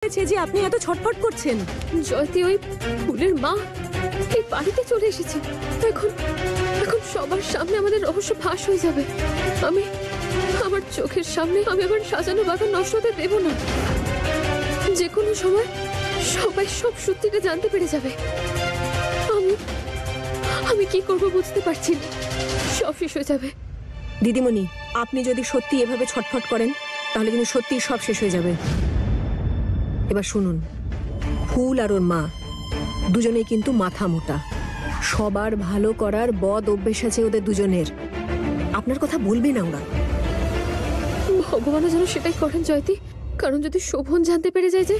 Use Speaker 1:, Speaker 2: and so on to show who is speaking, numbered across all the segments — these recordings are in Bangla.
Speaker 1: যে আপনি এত ছটফট করছেন?
Speaker 2: জয়তী ওই ফুলের মা এই বাড়িতে চলে এসেছে। এখন এখন সবার সামনে আমাদের রহস্য ফাঁস হয়ে যাবে। আমার চোখের সামনে আমি আমার সাজানো বাগান নষ্ট হতে দেব না। যে কোনো সময় সবাই সব সত্যিটা জানতে পেরে যাবে। আমি কি করব বুঝতে পারছি না। সব শেষ হয়ে যাবে।
Speaker 1: দিদিমণি, আপনি যদি সত্যি এভাবে ছটফট করেন তাহলে কিন্তু সত্যি সব শেষ হয়ে যাবে। এবার শুনুন, ফুল আর ওর মা দুজনেই কিন্তু মাথা মোটা। সবার ভালো করার বদ অভ্যেস আছে ওদের দুজনের। আপনার কথা বলবে না ওরা।
Speaker 2: ভগবানও যেন সেটাই করেন জয়তী। কারণ যদি শোভন জানতে পেরে যায় যে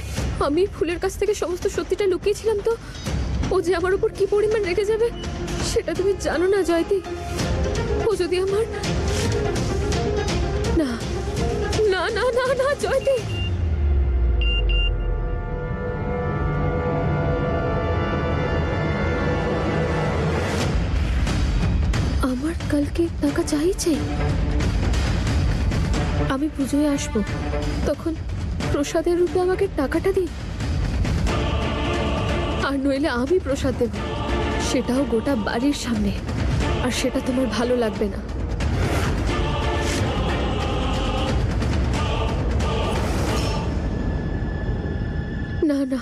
Speaker 2: আমি ফুলের কাছ থেকে সমস্ত সত্যিটা লুকিয়েছিলাম, তো ও যে আমার উপর কি পরিমাণ রেগে যাবে সেটা তুমি জানো না জয়তী। ও যদি আমার না না না না না জয়তী, আমার কালকে টাকা চাইছে। আমি পুজোয় আসবো, তখন প্রসাদের রূপে আমাকে টাকাটা দিন। আর নইলে আমি প্রসাদ দেব, সেটাও গোটা বাড়ির সামনে। আর সেটা তোমার ভালো লাগবে না। না না,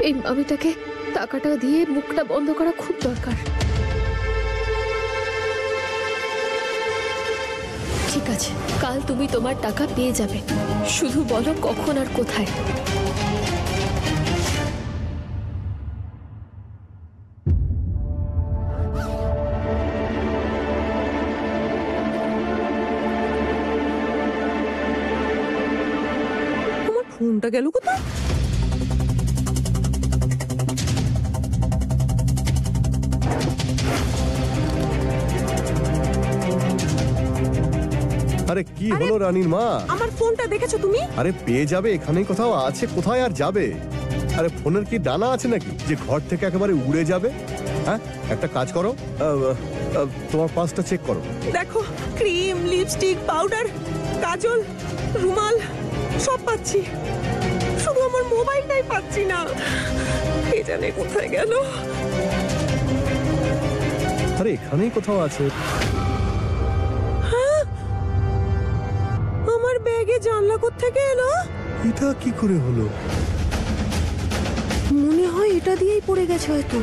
Speaker 2: এই মামিটাকে টাকাটা দিয়ে মুখটা বন্ধ করা খুব দরকার। ঠিক আছে, কাল তুমি তোমার টাকা পেয়ে যাবে। শুধু বলো কখন আর কোথায়।
Speaker 1: আমার ফোনটা গেল কোথায়?
Speaker 3: আরে কি হলো রানীর মা?
Speaker 1: আমার ফোনটা দেখেছো তুমি?
Speaker 3: আরে পেয়ে যাবে, এখানেই কোথাও আছে। কোথায় আর যাবে? আরে ফোনের কি ডানা আছে নাকি যে ঘর থেকে একেবারে উড়ে যাবে? হ্যাঁ, একটা কাজ করো, তোমার পার্সটা চেক করো।
Speaker 1: দেখো, ক্রিম, লিপস্টিক, পাউডার, কাজল, রুমাল সব পাচ্ছি, শুধু আমার মোবাইলটাই পাচ্ছি না। কে জানে কোথায় গেল।
Speaker 3: আরে এখানেই কোথাও আছে।
Speaker 1: আমার ব্যাগে জানলা কোত্থেকে এলো?
Speaker 3: এটা কি করে হলো?
Speaker 1: মনে হয় এটা দিয়েই পড়ে গেছে হয়তো।